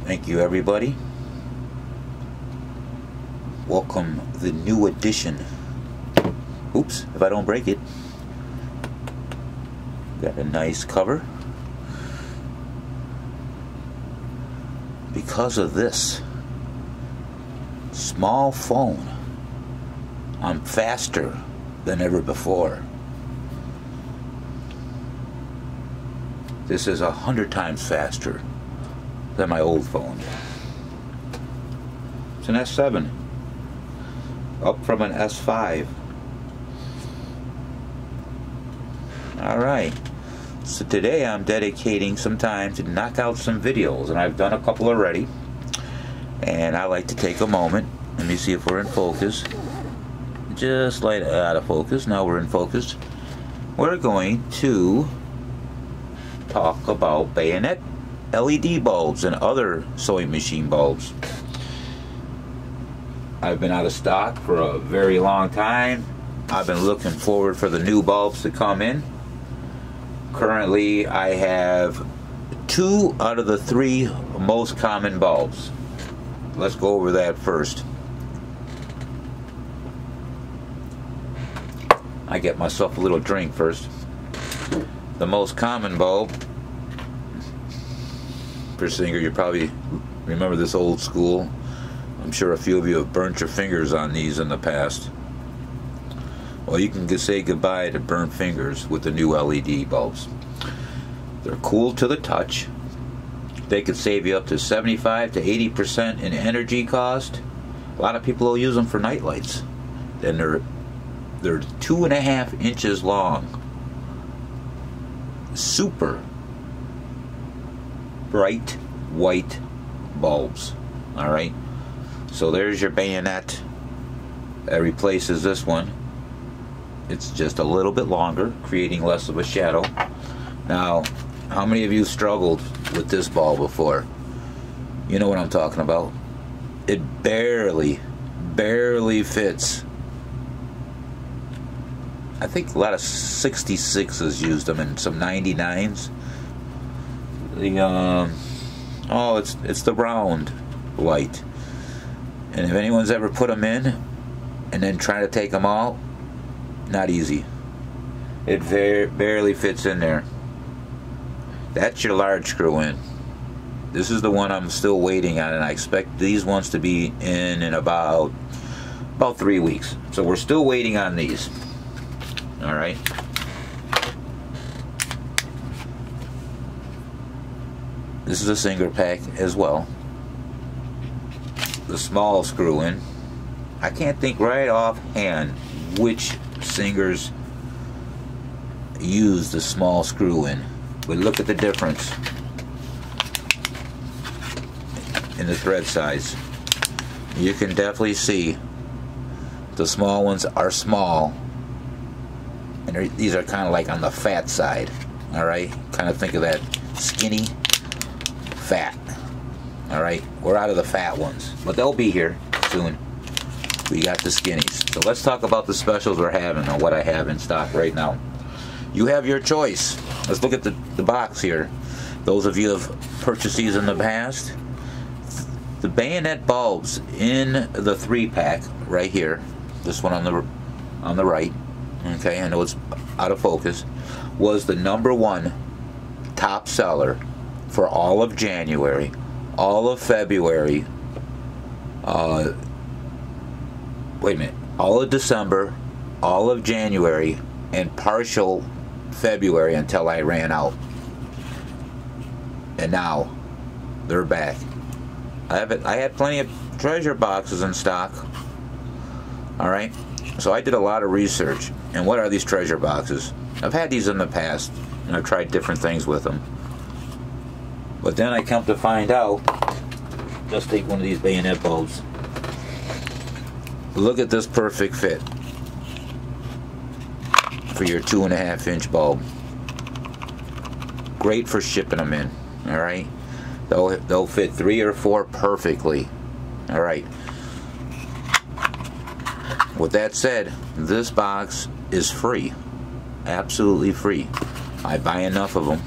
Thank you, everybody. Welcome the new edition. Oops, if I don't break it. Got a nice cover. Because of this small phone, I'm faster than ever before. This is 100 times faster than my old phone. It's an S7, up from an S5. Alright, so today I'm dedicating some time to knock out some videos, and I've done a couple already, and I like to take a moment. Let me see if we're in focus. Just light out of focus. Now we're in focus. We're going to talk about bayonet LED bulbs and other sewing machine bulbs. I've been out of stock for a very long time. I've been looking forward for the new bulbs to come in. Currently I have 2 out of the 3 most common bulbs. Let's go over that first. I get myself a little drink first. The most common bulb, for Singer, you probably remember this old school. I'm sure a few of you have burnt your fingers on these in the past. Well, you can say goodbye to burnt fingers with the new LED bulbs. They're cool to the touch. They could save you up to 75 to 80% in energy cost. A lot of people will use them for night lights. And they're 2.5 inches long. Super bright white bulbs. Alright, so there's your bayonet that replaces this one. It's just a little bit longer, creating less of a shadow. Now, how many of you struggled with this bulb before? You know what I'm talking about. It barely fits. I think a lot of 66s used them and some 99s. It's the round light, and if anyone's ever put them in and then try to take them out, not easy. It barely fits in there. That's your large screw in. This is the one I'm still waiting on, and I expect these ones to be in about 3 weeks. So we're still waiting on these. Alright. This is a Singer pack as well. The small screw in. I can't think right offhand which Singers use the small screw in, but look at the difference in the thread size. You can definitely see the small ones are small, and these are kind of like on the fat side. Alright, kind of think of that skinny fat. Alright, we're out of the fat ones, but they'll be here soon. We got the skinnies. So let's talk about the specials we're having, or what I have in stock right now. You have your choice. Let's look at the box here. Those of you who have purchased these in the past, the bayonet bulbs in the 3-pack right here, this one on the right, okay, I know it's out of focus, was the një top seller for all of January, all of February, all of December, all of January, and partial February until I ran out. And now they're back. I had plenty of treasure boxes in stock. Alright, so I did a lot of research. And what are these treasure boxes? I've had these in the past, and I've tried different things with them. But then I come to find out, let's take one of these bayonet bulbs. Look at this perfect fit for your 2.5-inch bulb. Great for shipping them in. Alright, they'll fit 3 or 4 perfectly. Alright, with that said, this box is free, absolutely free. I buy enough of them.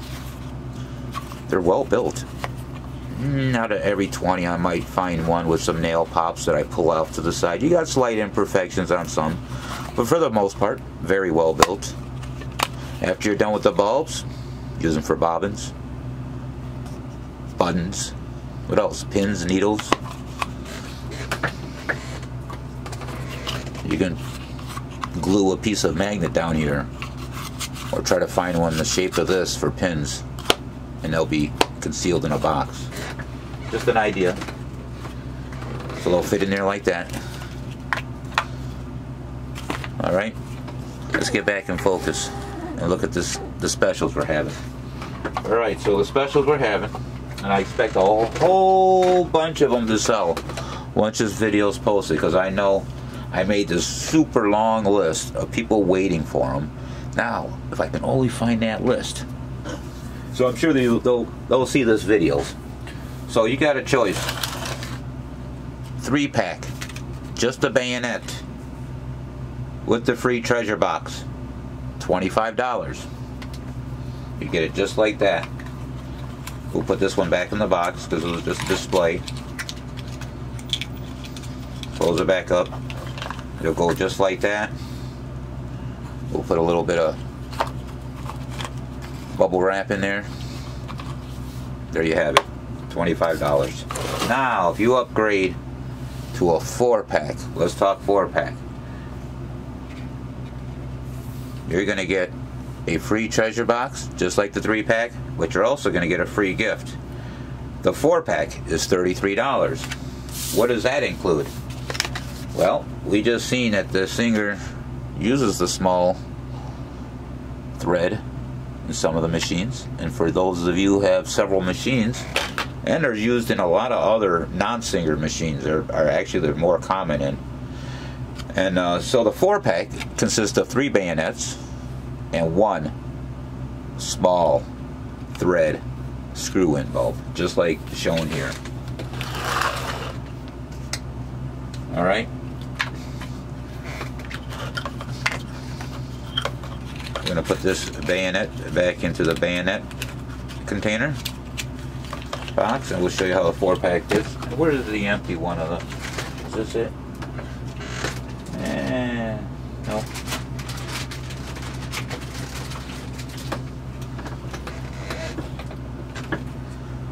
They're well built. Out of every 20 I might find one with some nail pops that I pull off to the side. You got slight imperfections on some, but for the most part, very well built. After you're done with the bulbs, use them for bobbins, buttons, what else? Pins, needles. You can glue a piece of magnet down here, or try to find one the shape of this for pins, and they'll be concealed in a box. Just an idea. So they'll fit in there like that. Alright, let's get back in focus and look at the specials we're having. Alright, so the specials we're having, and I expect a whole bunch of them to sell once this video's posted, because I know I made this super long list of people waiting for them. Now, if I can only find that list. So I'm sure they'll see this video. So you got a choice. 3-pack, just a bayonet, with the free treasure box, $25. You get it just like that. We'll put this one back in the box because it was just a display. Close it back up. It'll go just like that. We'll put a little bit of bubble wrap in there. There you have it, $25. Now, if you upgrade to a 4-pack, let's talk 4-pack. You're going to get a free treasure box, just like the 3-pack, but you're also going to get a free gift. The 4-pack is $33. What does that include? Well, we just seen that the singer uses the small thread in some of the machines, and for those of you who have several machines, and they're used in a lot of other non-singer machines, they're more common in. And so the 4-pack consists of 3 bayonets and 1 small thread screw-in bulb, just like shown here. Alright. I'm going to put this bayonet back into the bayonet container box, and we'll show you how the 4-pack is. Where is the empty one of them? Is this it? No.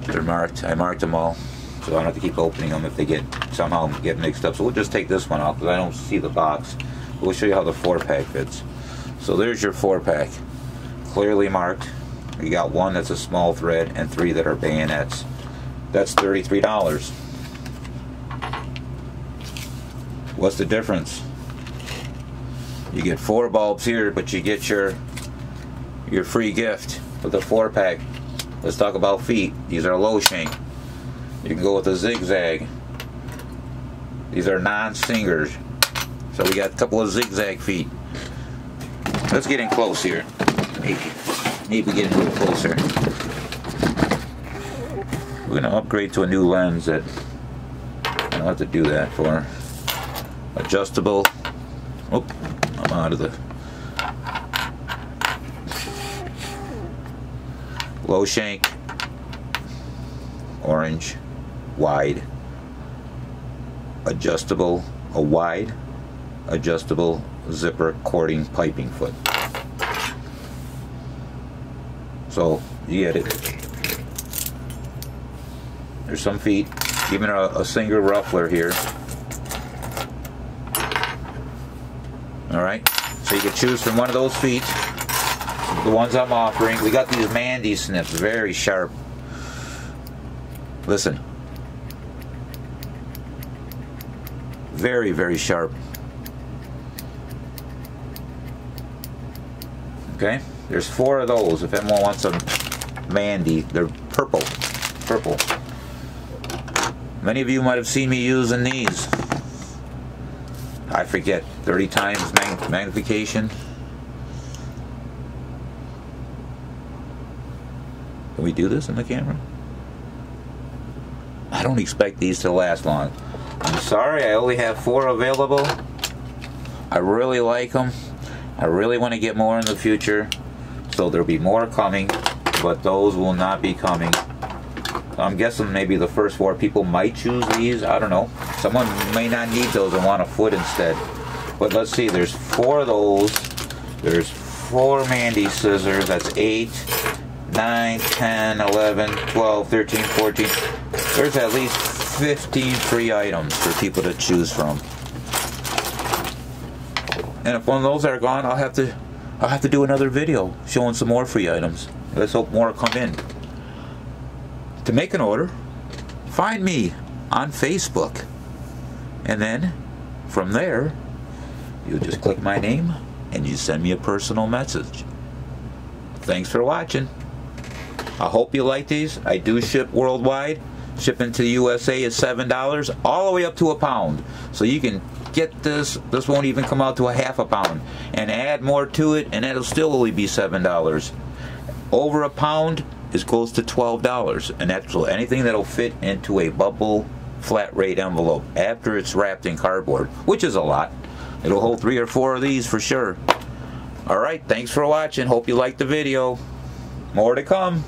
They're marked. I marked them all, so I don't have to keep opening them if they somehow get mixed up. So we'll just take this one off because I don't see the box. We'll show you how the 4-pack fits. So there's your 4-pack, clearly marked. You got 1 that's a small thread and 3 that are bayonets. That's $33. What's the difference? You get 4 bulbs here, but you get your free gift with the 4-pack. Let's talk about feet. These are low shank. You can go with a zigzag. These are non-singers. So we got a couple of zigzag feet. Let's get in close here. Maybe get a little closer. We're going to upgrade to a new lens that I don't have to do that for. Adjustable. Oh, I'm out of the low shank, orange, wide, adjustable, a wide, adjustable zipper cording piping foot. So you get it. There's some feet, even a single ruffler here. Alright, so you can choose from one of those feet, the ones I'm offering. We got these Mandy snips, very sharp. Listen. Very, very sharp. Okay, there's 4 of those. If anyone wants a Mandy, they're purple. Purple. Many of you might have seen me using these. I forget, 30 times magnification. Can we do this in the camera? I don't expect these to last long. I'm sorry, I only have 4 available. I really like them. I really want to get more in the future, so there'll be more coming, but those will not be coming I'm guessing maybe the first 4 people might choose these. I don't know. Someone may not need those and want a foot instead. But let's see, there's 4 of those. There's 4 Mandy scissors. That's 8, 9, 10, 11, 12, 13, 14. There's at least 15 free items for people to choose from. And if one of those are gone, I'll have to do another video showing some more free items. Let's hope more come in. To make an order, find me on Facebook. And then from there, you just click my name and you send me a personal message. Thanks for watching. I hope you like these. I do ship worldwide. Shipping to the USA is $7, all the way up to £1. So you can get this. This won't even come out to a half a pound. And add more to it, and it'll still only be $7. Over a pound is close to $12. And that's anything that'll fit into a bubble flat rate envelope after it's wrapped in cardboard, which is a lot. It'll hold 3 or 4 of these for sure. Alright, thanks for watching. Hope you liked the video. More to come.